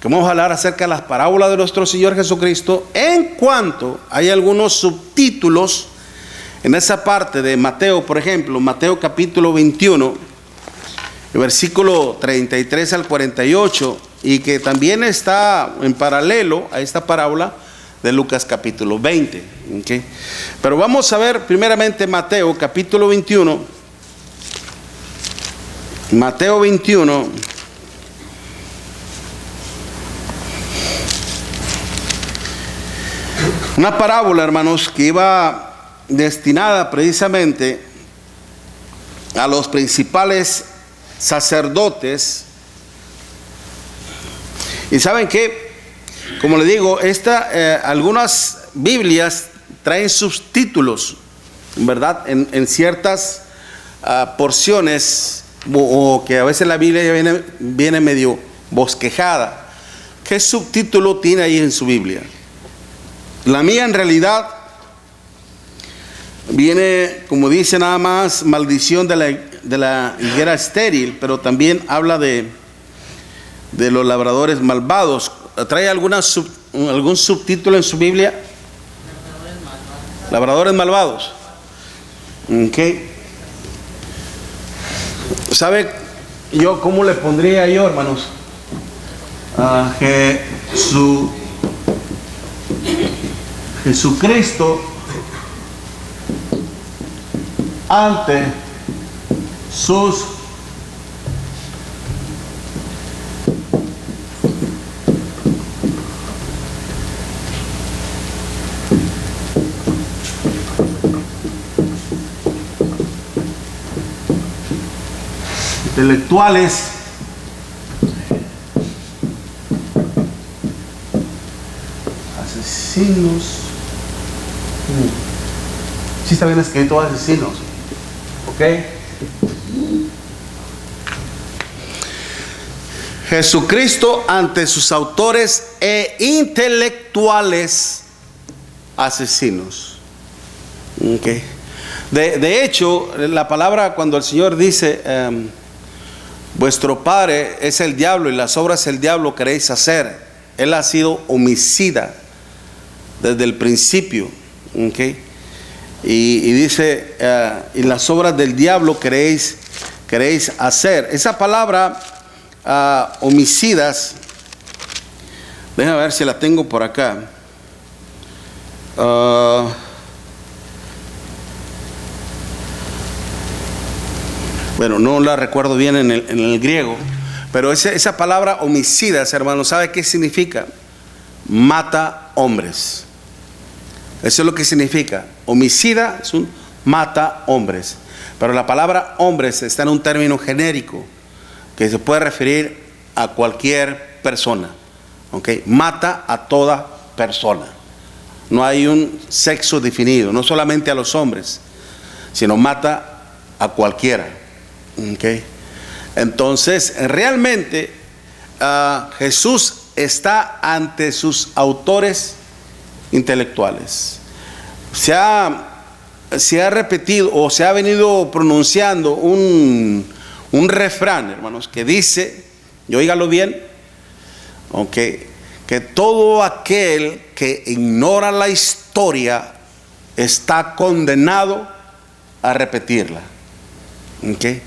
que vamos a hablar acerca de las parábolas de nuestro Señor Jesucristo, en cuanto hay algunos subtítulos en esa parte de Mateo. Por ejemplo, Mateo capítulo 21, el versículo 33 al 48, y que también está en paralelo a esta parábola de Lucas capítulo 20. ¿Okay? Pero vamos a ver primeramente Mateo capítulo 21. Mateo 21. Una parábola, hermanos, que iba destinada precisamente a los principales sacerdotes. Y saben que, como le digo, algunas Biblias traen subtítulos, ¿verdad? En ciertas porciones, o que a veces la Biblia viene medio bosquejada. ¿Qué subtítulo tiene ahí en su Biblia? La mía en realidad viene, como dice, nada más maldición de la higuera estéril, pero también habla de los labradores malvados. ¿Trae algún subtítulo en su Biblia? Labradores malvados. Okay. ¿Sabe yo cómo le pondría yo, hermanos? Jesucristo ante sus intelectuales, asesinos. Sí está bien escrito asesinos. ¿Ok? Jesucristo ante sus autores e intelectuales asesinos. ¿Ok? De hecho, la palabra, cuando el Señor dice vuestro padre es el diablo y las obras del diablo queréis hacer, Él ha sido homicida desde el principio. ¿Okay? Y dice y las obras del diablo queréis hacer. Esa palabra homicidas, déjame ver si la tengo por acá. Bueno, no la recuerdo bien en el griego, pero esa palabra homicidas, hermanos, ¿sabe qué significa? Mata hombres. Eso es lo que significa. Homicida es un mata hombres. Pero la palabra hombres está en un término genérico que se puede referir a cualquier persona. ¿Okay? Mata a toda persona. No hay un sexo definido, no solamente a los hombres, sino mata a cualquiera. ¿Okay? Entonces, realmente Jesús está ante sus autores intelectuales. Se ha repetido o se ha venido pronunciando un refrán, hermanos, que dice, y óigalo bien, okay, que todo aquel que ignora la historia está condenado a repetirla. Okay.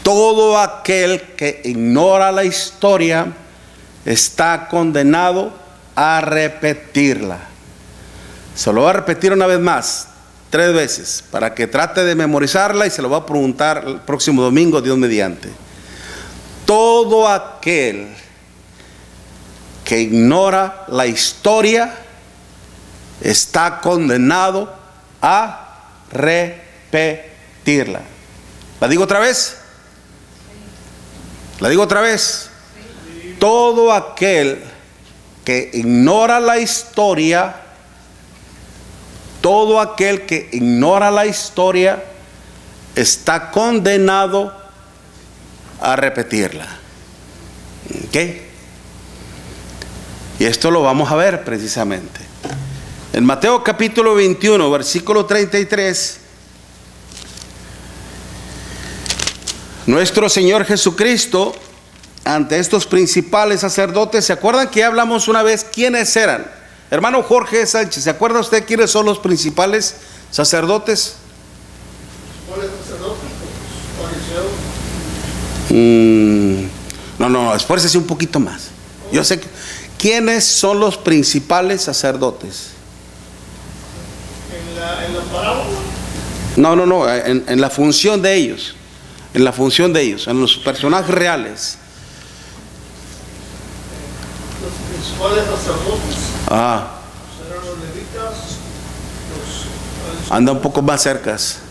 Todo aquel que ignora la historia está condenado a repetirla. Se lo voy a repetir una vez más, 3 veces, para que trate de memorizarla, y se lo voy a preguntar el próximo domingo, Dios mediante. Todo aquel que ignora la historia está condenado a repetirla. ¿La digo otra vez? ¿La digo otra vez? Todo aquel que ignora la historia, todo aquel que ignora la historia está condenado a repetirla. ¿Ok? Y esto lo vamos a ver precisamente. En Mateo capítulo 21, versículo 33, nuestro Señor Jesucristo ante estos principales sacerdotes. ¿Se acuerdan que ya hablamos una vez quiénes eran? Hermano Jorge Sánchez, ¿se acuerda usted quiénes son los principales sacerdotes? ¿Cuáles sacerdotes? ¿Fariseos? No, esfuércese un poquito más. Yo sé que, ¿quiénes son los principales sacerdotes? ¿En la parábola? No, en la función de ellos. En la función de ellos, en los personajes reales. Los principales sacerdotes serán los levitas, Anda un poco más cerca. sacerdotes.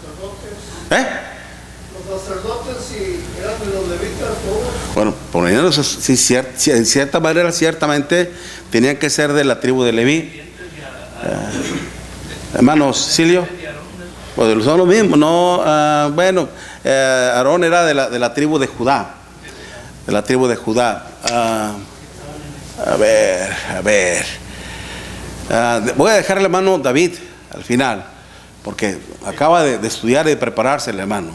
Los sacerdotes y eran de los levitas todos. Bueno, poniéndose, sí, en cierta manera, ciertamente tenían que ser de la tribu de Leví. Hermano Silio, pues son lo mismo, no. Aarón era de la tribu de Judá, de la tribu de Judá. A ver. Voy a dejar al hermano David al final, porque acaba de estudiar y de prepararse el hermano.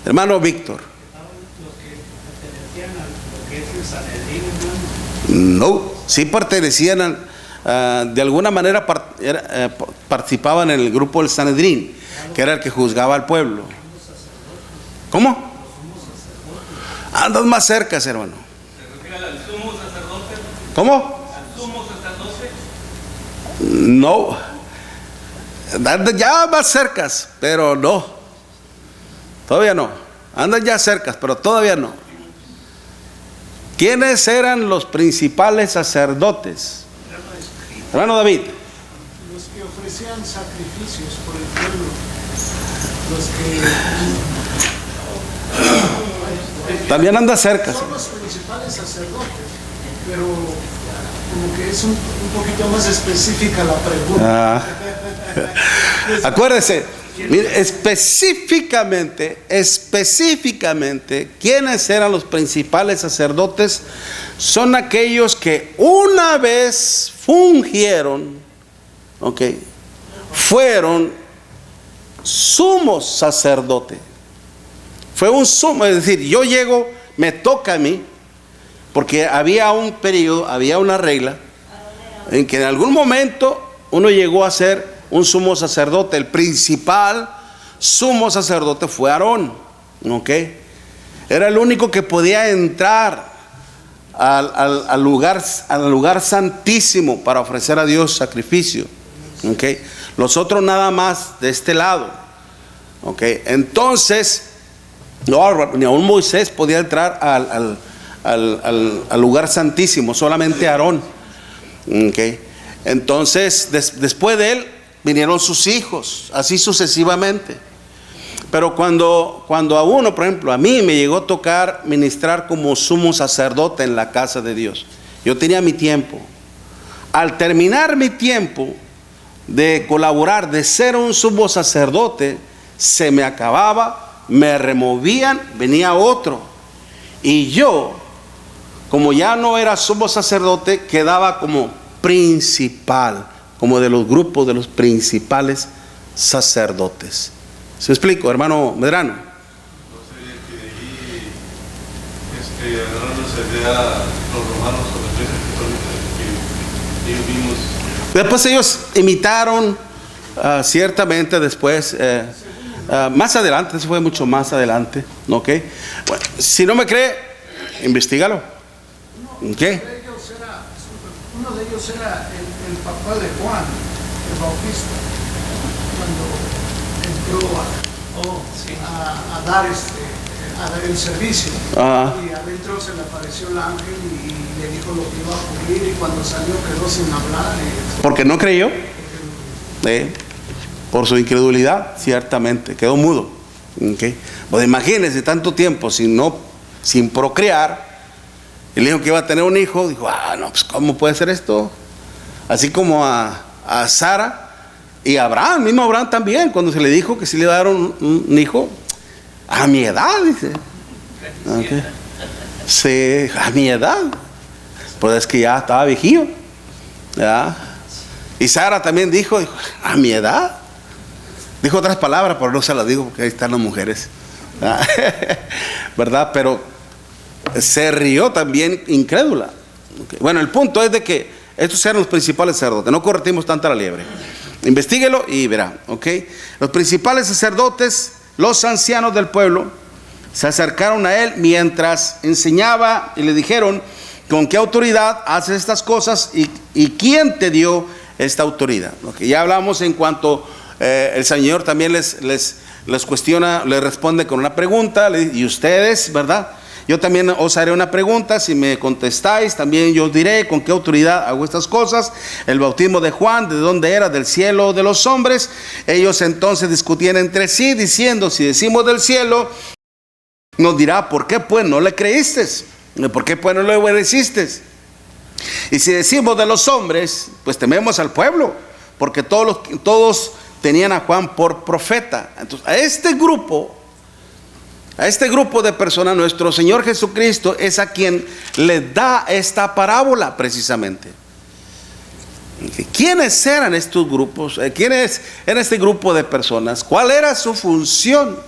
Hermano Víctor. Los que pertenecían a lo que es el Sanedrín, No, sí pertenecían de alguna manera participaban en el grupo del Sanedrín, que era el que juzgaba al pueblo. ¿Cómo? Andas más cerca, hermano. ¿se refiere al sumo sacerdote? ¿Cómo? ¿Al sumo sacerdote? No. Andas ya más cerca, pero no. Todavía no. Andan ya cerca, pero todavía no. ¿Quiénes eran los principales sacerdotes? Hermano David. Los que ofrecían sacrificios por el pueblo. Los que También anda cerca. son los principales sacerdotes, pero como que es un poquito más específica la pregunta. Acuérdese, mire, específicamente, ¿quiénes eran los principales sacerdotes? Son aquellos que una vez fungieron, fueron sumos sacerdotes. Fue un sumo, es decir, yo llego, me toca a mí, porque había un periodo, había una regla, en que en algún momento uno llegó a ser un sumo sacerdote. El principal sumo sacerdote fue Aarón, era el único que podía entrar al lugar santísimo para ofrecer a Dios sacrificio. Los otros nada más de este lado. Entonces, ni aún Moisés podía entrar al lugar santísimo, solamente Aarón. Entonces, después de él vinieron sus hijos, así sucesivamente. Pero cuando a uno, por ejemplo, a mí me llegó a tocar ministrar como sumo sacerdote en la casa de Dios, yo tenía mi tiempo. Al terminar mi tiempo de colaborar, de ser un sumo sacerdote, se me acababa, me removían, venía otro. Y yo, como ya no era sumo sacerdote, quedaba como principal, como de los grupos de los principales sacerdotes. ¿Se explico, hermano Medrano? No sería que de ahí agarrándose de los romanos o la iglesia católica, que ellos mismos. Después ellos imitaron, ciertamente después, más adelante, eso fue mucho más adelante, Bueno, si no me cree, investígalo. Uno de ellos era el papá de Juan, el Bautista, cuando entró a dar el servicio. Y adentro se le apareció el ángel y le dijo lo que iba a ocurrir, y cuando salió quedó sin hablar. Porque no creyó. Por su incredulidad, ciertamente, quedó mudo. Pues imagínense tanto tiempo sin procrear. Y le dijo que iba a tener un hijo. Dijo, no, pues ¿cómo puede ser esto? Así como a Sara y a Abraham, mismo Abraham también, cuando se le dijo que si le iba a dar un hijo, a mi edad, dice. Sí, a mi edad. Pues es que ya estaba viejío. Y Sara también dijo, a mi edad. Dijo otras palabras, pero no se las digo porque ahí están las mujeres. ¿Verdad? Pero se rió también incrédula. Okay. Bueno, el punto es de que estos eran los principales sacerdotes. No corretimos tanta la liebre. Investíguelo y verá. Okay. Los principales sacerdotes, los ancianos del pueblo, se acercaron a él mientras enseñaba y le dijeron: ¿con qué autoridad haces estas cosas y quién te dio esta autoridad? Okay. Ya hablamos en cuanto el Señor también les cuestiona, les responde con una pregunta. Y ustedes, ¿verdad? Yo también os haré una pregunta, si me contestáis, también yo os diré con qué autoridad hago estas cosas. El bautismo de Juan, ¿de dónde era? ¿Del cielo o de los hombres? Ellos entonces discutían entre sí, diciendo: si decimos del cielo, nos dirá: ¿por qué pues no le creíste? ¿Por qué pues no le obedeciste? Y si decimos de los hombres, pues tememos al pueblo, porque todos tenían a Juan por profeta. Entonces, a este grupo de personas, nuestro Señor Jesucristo es a quien le da esta parábola precisamente. ¿Quiénes eran estos grupos? ¿Quiénes eran este grupo de personas? ¿Cuál era su función?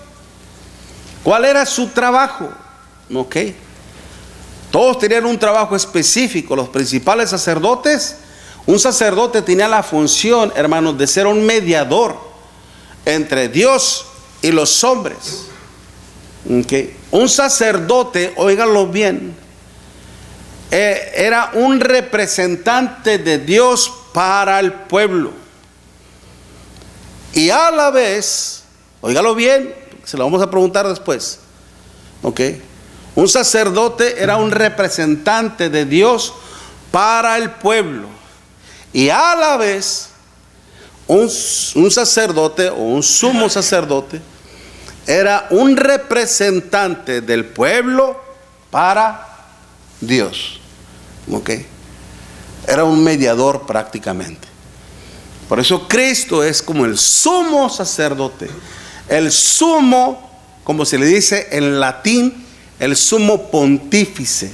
¿Cuál era su trabajo? Ok. Todos tenían un trabajo específico. Los principales sacerdotes, un sacerdote tenía la función, hermanos, de ser un mediador entre Dios y los hombres. Okay. Un sacerdote, óiganlo bien, era un representante de Dios para el pueblo. Y a la vez, óigalo bien, se lo vamos a preguntar después. Okay. Un sacerdote era un representante de Dios para el pueblo. Y a la vez, un sacerdote o un sumo sacerdote era un representante del pueblo para Dios. ¿Okay? Era un mediador prácticamente. Por eso Cristo es como el sumo sacerdote. El sumo, como se le dice en latín, el sumo pontífice.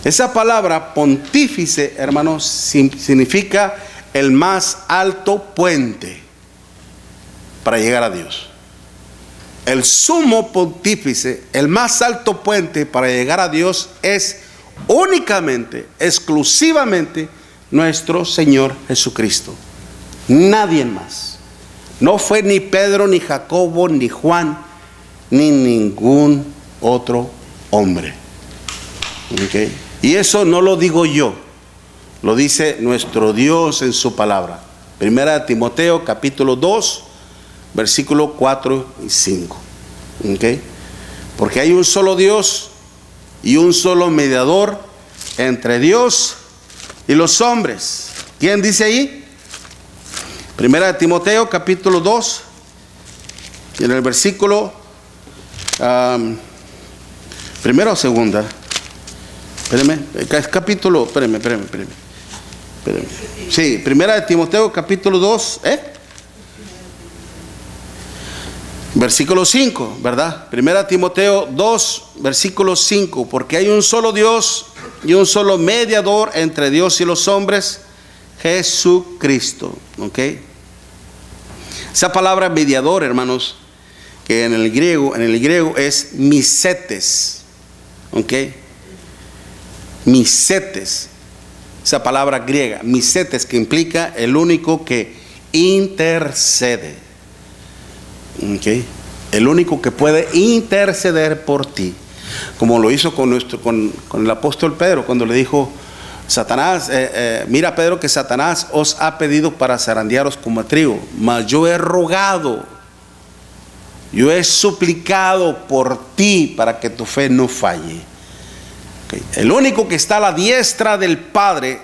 Esa palabra pontífice, hermanos, significa el más alto puente para llegar a Dios. El sumo pontífice, el más alto puente para llegar a Dios, es únicamente, exclusivamente nuestro Señor Jesucristo. Nadie más. No fue ni Pedro, ni Jacobo, ni Juan, ni ningún otro hombre. ¿Okay? Y eso no lo digo yo, lo dice nuestro Dios en su palabra. Primera de Timoteo capítulo 2, versículos 4 y 5. ¿Okay? Porque hay un solo Dios y un solo mediador entre Dios y los hombres. ¿Quién dice ahí? Primera de Timoteo capítulo 2, y en el versículo primera o segunda. Espérame, capítulo, espérame. Sí, primera de Timoteo capítulo 2, versículo 5, ¿verdad? Primera de Timoteo 2, versículo 5. Porque hay un solo Dios y un solo mediador entre Dios y los hombres, Jesucristo. ¿Ok? Esa palabra mediador, hermanos, que en el griego es misetes. ¿Ok? Misetes. Esa palabra griega, misetes, que implica el único que intercede. ¿Ok? El único que puede interceder por ti. Como lo hizo con el apóstol Pedro, cuando le dijo: Satanás, mira Pedro, que Satanás os ha pedido para zarandearos como a trigo, mas yo he rogado, yo he suplicado por ti para que tu fe no falle. Okay. El único que está a la diestra del Padre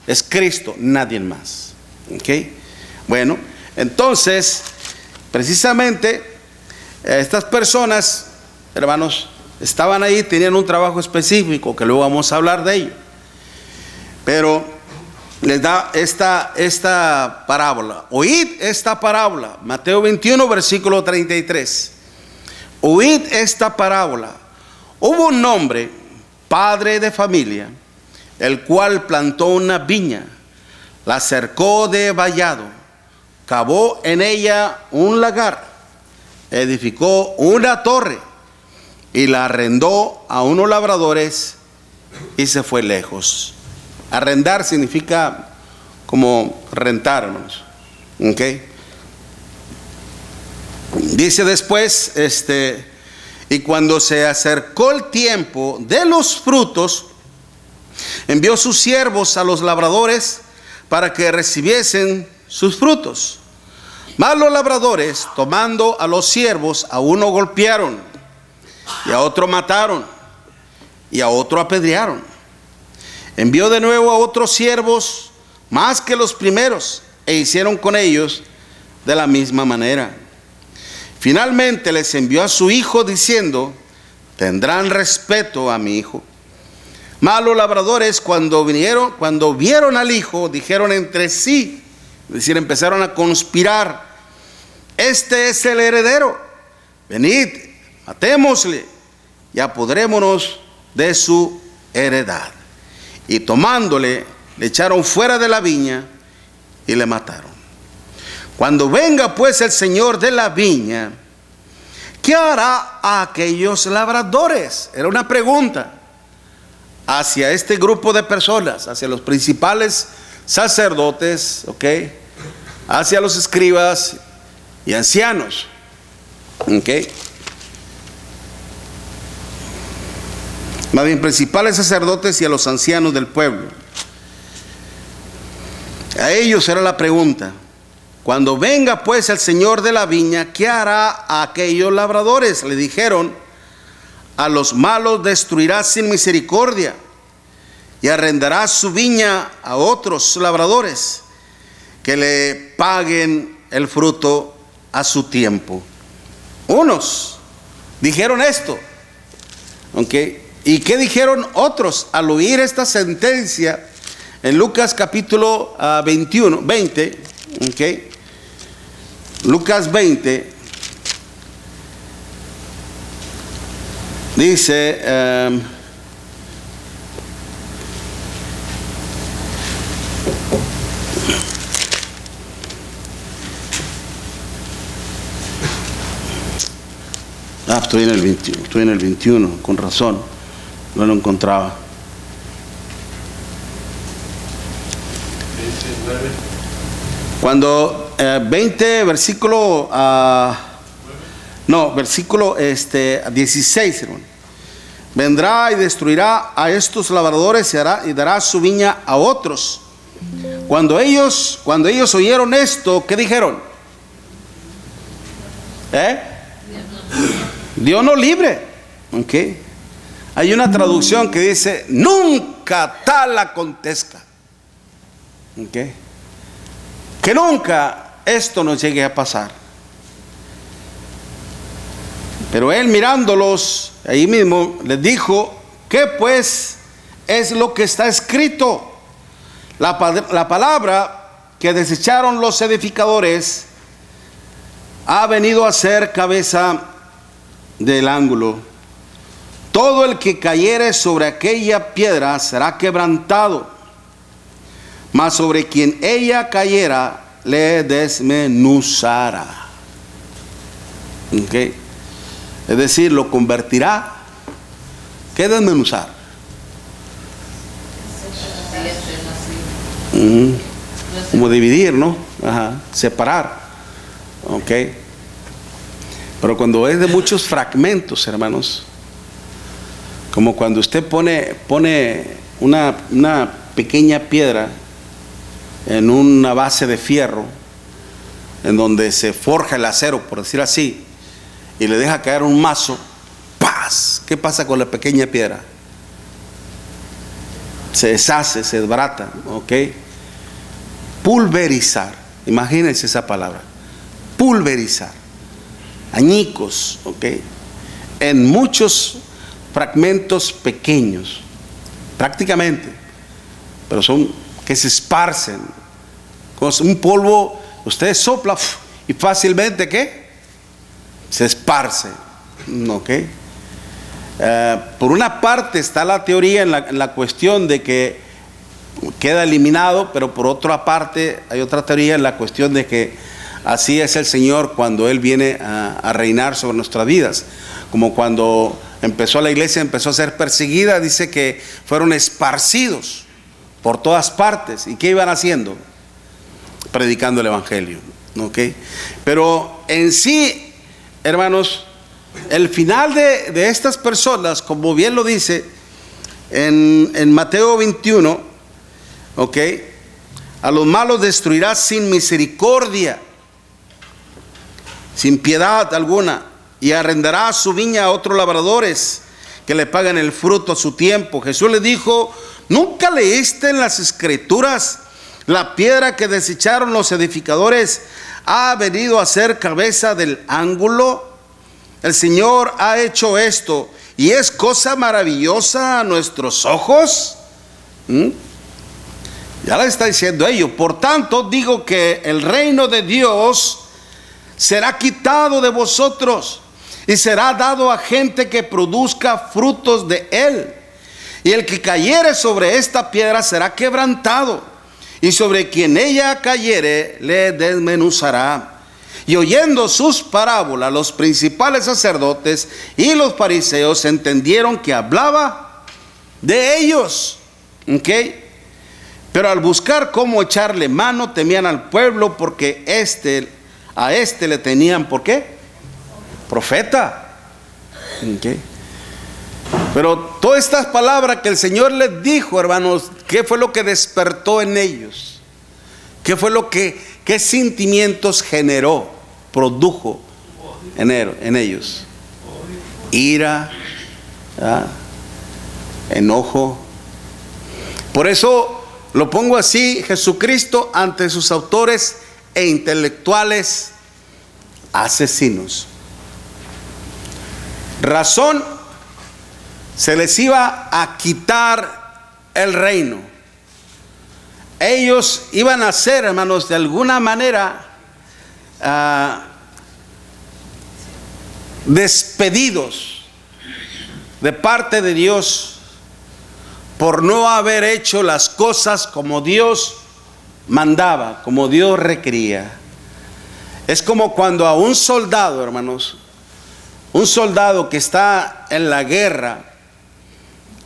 es Cristo, nadie más. Okay. Bueno, entonces, precisamente, estas personas, hermanos, estaban ahí, tenían un trabajo específico, que luego vamos a hablar de ello. Pero les da esta parábola. Oíd esta parábola. Mateo 21, versículo 33. Oíd esta parábola. Hubo un hombre, padre de familia, el cual plantó una viña, la cercó de vallado, cavó en ella un lagar, edificó una torre y la arrendó a unos labradores y se fue lejos. Arrendar significa como rentar, hermanos. ¿Ok? Dice después, y cuando se acercó el tiempo de los frutos, envió sus siervos a los labradores para que recibiesen sus frutos. Mas los labradores, tomando a los siervos, a uno golpearon, y a otro mataron, y a otro apedrearon. Envió de nuevo a otros siervos, más que los primeros, e hicieron con ellos de la misma manera. Finalmente les envió a su hijo diciendo: tendrán respeto a mi hijo. Mas los labradores, cuando vieron al hijo, dijeron entre sí, es decir, empezaron a conspirar: este es el heredero, venid, matémosle y apoderémonos de su heredad. Y tomándole, le echaron fuera de la viña y le mataron. Cuando venga pues el señor de la viña, ¿qué hará a aquellos labradores? Era una pregunta hacia este grupo de personas, hacia los principales sacerdotes, ¿ok?, hacia los escribas y ancianos, ¿ok?, más bien principales sacerdotes y a los ancianos del pueblo. A ellos era la pregunta: cuando venga pues el señor de la viña, ¿qué hará a aquellos labradores? Le dijeron: a los malos destruirá sin misericordia y arrendará su viña a otros labradores que le paguen el fruto a su tiempo. Unos dijeron esto, ¿ok? ¿Y qué dijeron otros al oír esta sentencia? En Lucas capítulo 20, ¿ok? Lucas 20 dice, estoy en el 21, con razón, no lo encontraba. Cuando 20, versículo, versículo 16, hermano. Vendrá y destruirá a estos labradores y dará su viña a otros. Cuando ellos oyeron esto, ¿qué dijeron? Dios nos libre. ¿Okay? Hay una traducción que dice: nunca tal acontezca. ¿Okay? Que nunca esto nos llegue a pasar. Pero él, mirándolos ahí mismo, les dijo: ¿qué pues es lo que está escrito? La palabra que desecharon los edificadores ha venido a ser cabeza del ángulo. Todo el que cayere sobre aquella piedra será quebrantado, mas sobre quien ella cayera le desmenuzará. ¿Okay? Es decir, lo convertirá. ¿Qué desmenuzar? Como dividir, ¿no? Ajá, separar. ¿Ok? Pero cuando es de muchos fragmentos, hermanos, como cuando usted pone una pequeña piedra en una base de fierro, en donde se forja el acero, por decir así, y le deja caer un mazo, ¡paz! ¿Qué pasa con la pequeña piedra? Se deshace, se desbarata, ¿ok? Pulverizar, imagínense esa palabra, pulverizar, añicos, ¿ok? En muchos fragmentos pequeños, prácticamente, pero son que se esparcen, con un polvo, usted sopla y fácilmente, ¿qué? Se esparce, ¿ok? Por una parte está la teoría en la cuestión de que queda eliminado, pero por otra parte hay otra teoría en la cuestión de que así es el Señor cuando Él viene a reinar sobre nuestras vidas, como cuando la iglesia empezó a ser perseguida, dice que fueron esparcidos por todas partes. ¿Y qué iban haciendo? Predicando el evangelio, ¿ok? Pero en sí, hermanos, el final de estas personas, como bien lo dice en Mateo 21, ¿ok? A los malos destruirá sin misericordia, sin piedad alguna, y arrendará su viña a otros labradores que le pagan el fruto a su tiempo. Jesús le dijo: ¿nunca leíste en las escrituras: la piedra que desecharon los edificadores ha venido a ser cabeza del ángulo? El Señor ha hecho esto, y es cosa maravillosa a nuestros ojos. Ya le está diciendo ellos. Por tanto digo que el reino de Dios será quitado de vosotros y será dado a gente que produzca frutos de él. Y el que cayere sobre esta piedra será quebrantado, y sobre quien ella cayere le desmenuzará. Y oyendo sus parábolas, los principales sacerdotes y los fariseos entendieron que hablaba de ellos. ¿Ok? Pero al buscar cómo echarle mano, temían al pueblo, porque a este le tenían, ¿por qué? Profeta. ¿Ok? Pero todas estas palabras que el Señor les dijo, hermanos, ¿qué fue lo que despertó en ellos? ¿Qué fue qué sentimientos generó, produjo en ellos? Ira, enojo. Por eso lo pongo así: Jesucristo ante sus autores e intelectuales asesinos. Razón: se les iba a quitar el reino. Ellos iban a ser, hermanos, de alguna manera despedidos de parte de Dios por no haber hecho las cosas como Dios mandaba, como Dios requería. Es como cuando a un soldado, hermanos, un soldado que está en la guerra,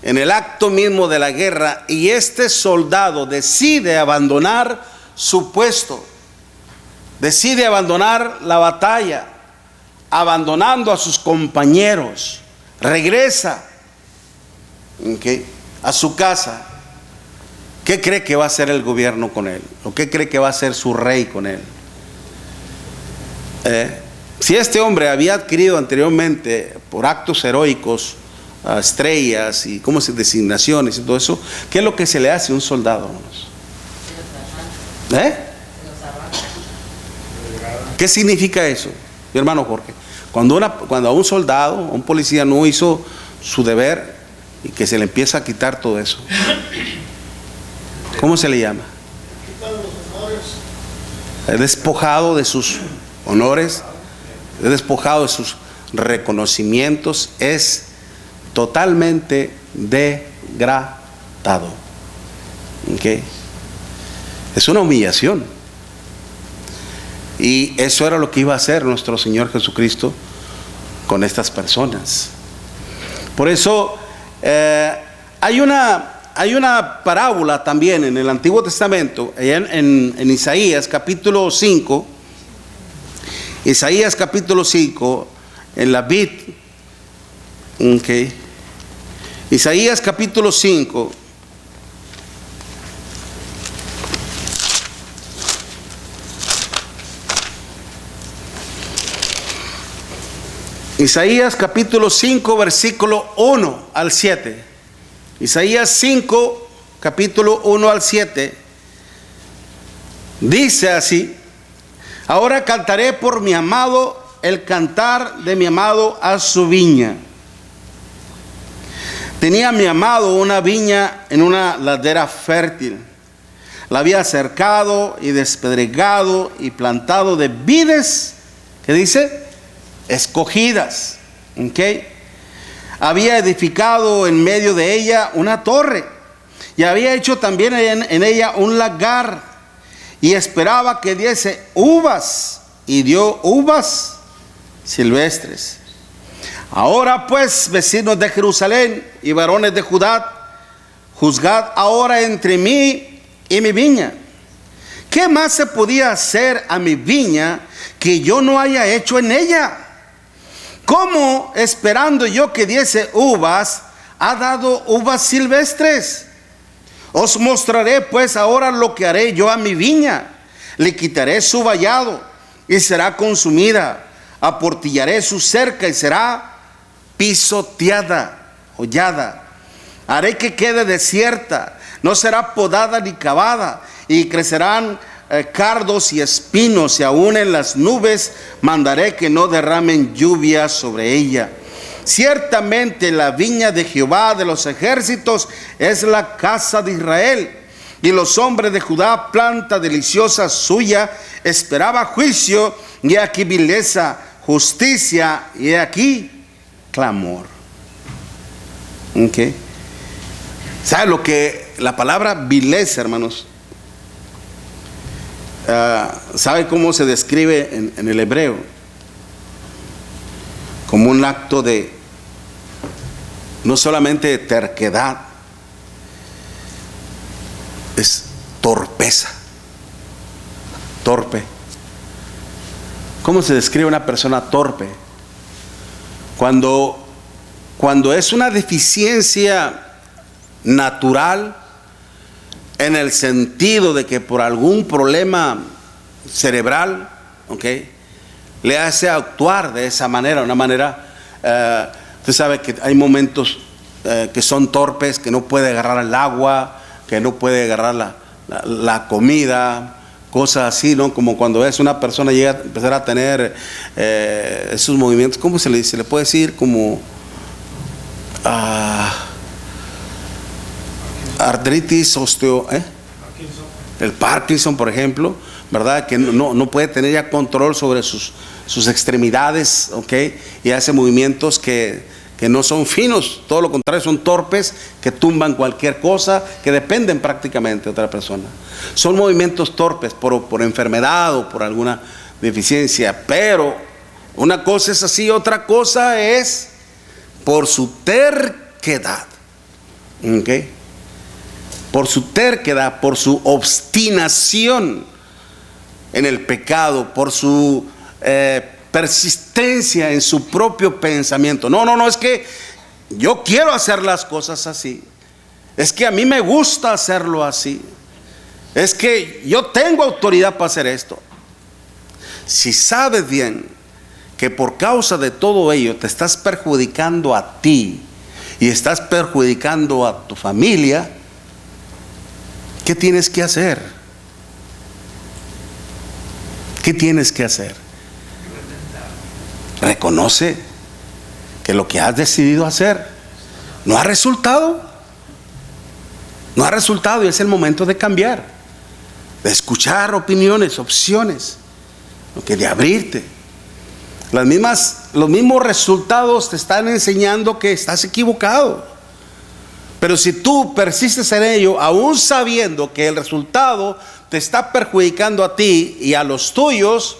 en el acto mismo de la guerra, y este soldado decide abandonar su puesto, decide abandonar la batalla, abandonando a sus compañeros, regresa, ¿okay?, a su casa. ¿Qué cree que va a hacer el gobierno con él? ¿O qué cree que va a hacer su rey con él? Si este hombre había adquirido anteriormente, por actos heroicos, estrellas y designaciones y todo eso, ¿qué es lo que se le hace a un soldado, hermanos? ¿Qué significa eso, mi hermano Jorge? Cuando a un soldado, a un policía, no hizo su deber y que se le empieza a quitar todo eso, ¿cómo se le llama? Es despojado de sus honores, es despojado de sus reconocimientos, es totalmente degradado. ¿Okay? Es una humillación. Y eso era lo que iba a hacer nuestro Señor Jesucristo con estas personas. Por eso hay una parábola también en el Antiguo Testamento, allá en Isaías capítulo 5. Isaías capítulo 5, en la vid. Okay. Isaías capítulo 5. Isaías capítulo 5, versículo 1 al 7. Isaías 5, capítulo 1 al 7. Dice así: ahora cantaré por mi amado, el cantar de mi amado a su viña. Tenía mi amado una viña en una ladera fértil. La había cercado y despedregado y plantado de vides, ¿qué dice? Escogidas. ¿Okay? Había edificado en medio de ella una torre, y había hecho también en ella un lagar, y esperaba que diese uvas, y dio uvas silvestres. Ahora pues, vecinos de Jerusalén y varones de Judá, juzgad ahora entre mí y mi viña. ¿Qué más se podía hacer a mi viña que yo no haya hecho en ella? ¿Cómo, esperando yo que diese uvas, ha dado uvas silvestres? Os mostraré pues ahora lo que haré yo a mi viña. Le quitaré su vallado y será consumida. Aportillaré su cerca y será pisoteada, hollada. Haré que quede desierta, no será podada ni cavada, y crecerán cardos y espinos, y aún en las nubes mandaré que no derramen lluvia sobre ella. Ciertamente la viña de Jehová de los ejércitos es la casa de Israel, y los hombres de Judá, planta deliciosa suya, esperaba juicio, y aquí vileza, justicia, y aquí clamor. ¿Okay? ¿Sabe lo que la palabra vileza, hermanos? ¿Sabe cómo se describe en el hebreo? Como un acto de, no solamente de terquedad, es torpeza, torpe. ¿Cómo se describe una persona torpe? Cuando es una deficiencia natural, en el sentido de que por algún problema cerebral, ¿okay?, le hace actuar de esa manera, una manera, usted sabe que hay momentos que son torpes, que no puede agarrar el agua, que no puede agarrar la comida, cosas así, ¿no? Como cuando es una persona llega a empezar a tener esos movimientos, ¿cómo se le dice? Le puede decir como artritis, el Parkinson, por ejemplo, ¿verdad? Que no puede tener ya control sobre sus extremidades, ¿ok? Y hace movimientos que no son finos, todo lo contrario, son torpes, que tumban cualquier cosa, que dependen prácticamente de otra persona. Son movimientos torpes por enfermedad o por alguna deficiencia, pero una cosa es así, otra cosa es por su terquedad, ¿ok? Por su terquedad, por su obstinación en el pecado, por su persistencia en su propio pensamiento. No, es que yo quiero hacer las cosas así, es que a mí me gusta hacerlo así, es que yo tengo autoridad para hacer esto. Si sabes bien que por causa de todo ello te estás perjudicando a ti y estás perjudicando a tu familia, ¿qué tienes que hacer? ¿Qué tienes que hacer? Reconoce que lo que has decidido hacer no ha resultado. No ha resultado, y es el momento de cambiar, de escuchar opiniones, opciones, de abrirte. Los mismos resultados te están enseñando que estás equivocado. Pero si tú persistes en ello, aún sabiendo que el resultado te está perjudicando a ti y a los tuyos,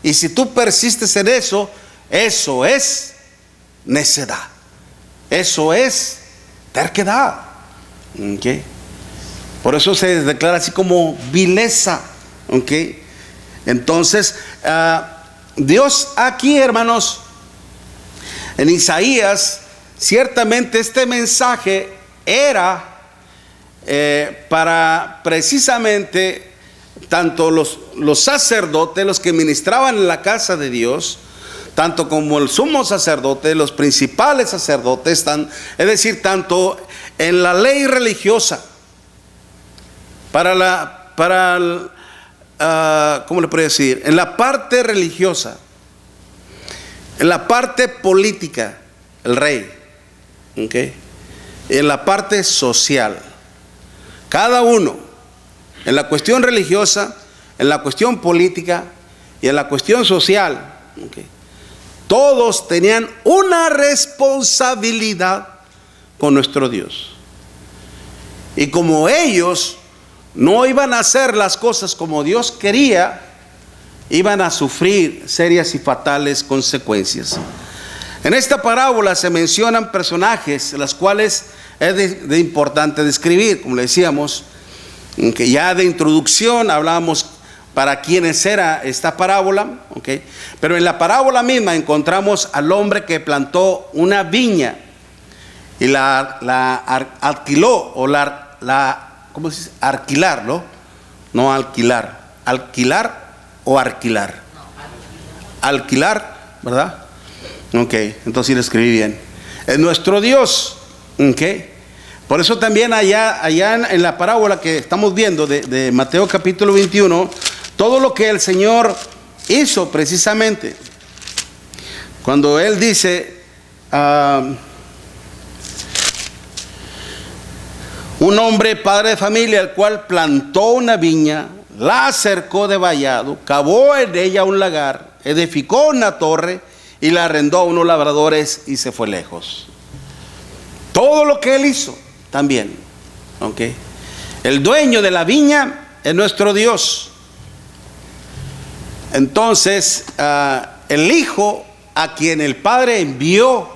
y si tú persistes en eso, eso es necedad, eso es terquedad. ¿Okay? Por eso se declara así como vileza. ¿Okay? Entonces, Dios aquí, hermanos, en Isaías, ciertamente este mensaje era para precisamente tanto los sacerdotes, los que ministraban en la casa de Dios, tanto como el sumo sacerdote, los principales sacerdotes, es decir, tanto en la ley religiosa, ¿cómo le puedo decir? En la parte religiosa, en la parte política, el rey, ¿okay? En la parte social, cada uno, en la cuestión religiosa, en la cuestión política y en la cuestión social, ¿okay?, todos tenían una responsabilidad con nuestro Dios. Y como ellos no iban a hacer las cosas como Dios quería, iban a sufrir serias y fatales consecuencias. En esta parábola se mencionan personajes, las cuales es de importante describir, como le decíamos, que ya de introducción hablábamos para quiénes era esta parábola, ¿okay? Pero en la parábola misma encontramos al hombre que plantó una viña y la alquiló, o ¿cómo se dice? Alquilar, ¿no? No alquilar, alquilar o alquilar. Alquilar, ¿verdad? Ok, entonces sí lo escribí bien. Es nuestro Dios, ok. Por eso también allá en la parábola que estamos viendo de Mateo capítulo 21, todo lo que el Señor hizo precisamente, cuando Él dice, un hombre padre de familia, el cual plantó una viña, la cercó de vallado, cavó en ella un lagar, edificó una torre y la arrendó a unos labradores y se fue lejos. Todo lo que Él hizo también, ¿ok? El dueño de la viña es nuestro Dios. Entonces, el Hijo a quien el Padre envió,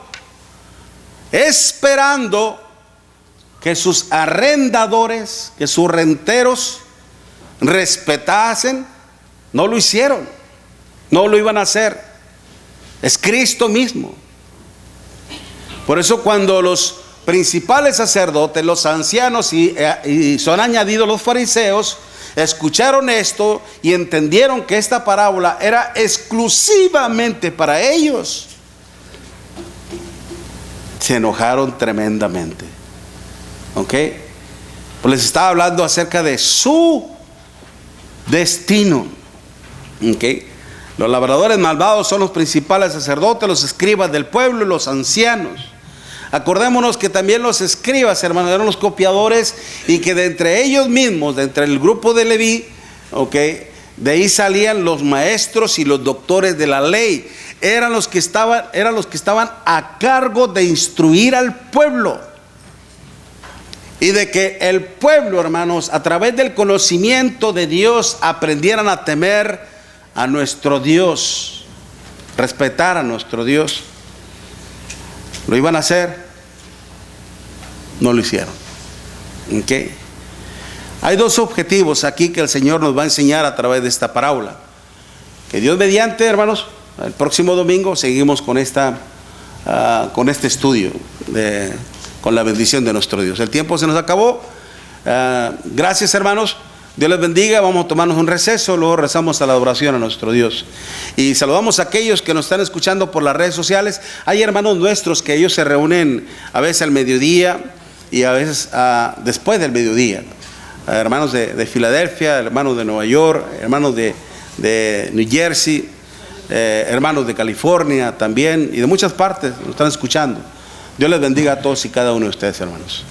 esperando que sus arrendadores, que sus renteros respetasen, no lo hicieron, no lo iban a hacer. Es Cristo mismo. Por eso cuando los principales sacerdotes, los ancianos y son añadidos los fariseos, escucharon esto y entendieron que esta parábola era exclusivamente para ellos, se enojaron tremendamente. ¿Ok? Pues les estaba hablando acerca de su destino. ¿Ok? Los labradores malvados son los principales sacerdotes, los escribas del pueblo y los ancianos. Acordémonos que también los escribas, hermanos, eran los copiadores, y que de entre ellos mismos, de entre el grupo de Leví, ¿okay?, de ahí salían los maestros y los doctores de la ley. Eran los que estaban a cargo de instruir al pueblo. Y de que el pueblo, hermanos, a través del conocimiento de Dios, aprendieran a temer a nuestro Dios, respetar a nuestro Dios. ¿Lo iban a hacer? No lo hicieron. ¿Okay? Hay dos objetivos aquí que el Señor nos va a enseñar a través de esta parábola. Que Dios mediante, hermanos, el próximo domingo seguimos con este estudio con la bendición de nuestro Dios. El tiempo se nos acabó. Gracias, hermanos. Dios les bendiga. Vamos a tomarnos un receso, luego rezamos a la adoración a nuestro Dios. Y saludamos a aquellos que nos están escuchando por las redes sociales. Hay hermanos nuestros que ellos se reúnen a veces al mediodía y a veces después del mediodía. Hermanos de Filadelfia, hermanos de Nueva York, hermanos de New Jersey, hermanos de California también, y de muchas partes nos están escuchando. Dios les bendiga a todos y cada uno de ustedes, hermanos.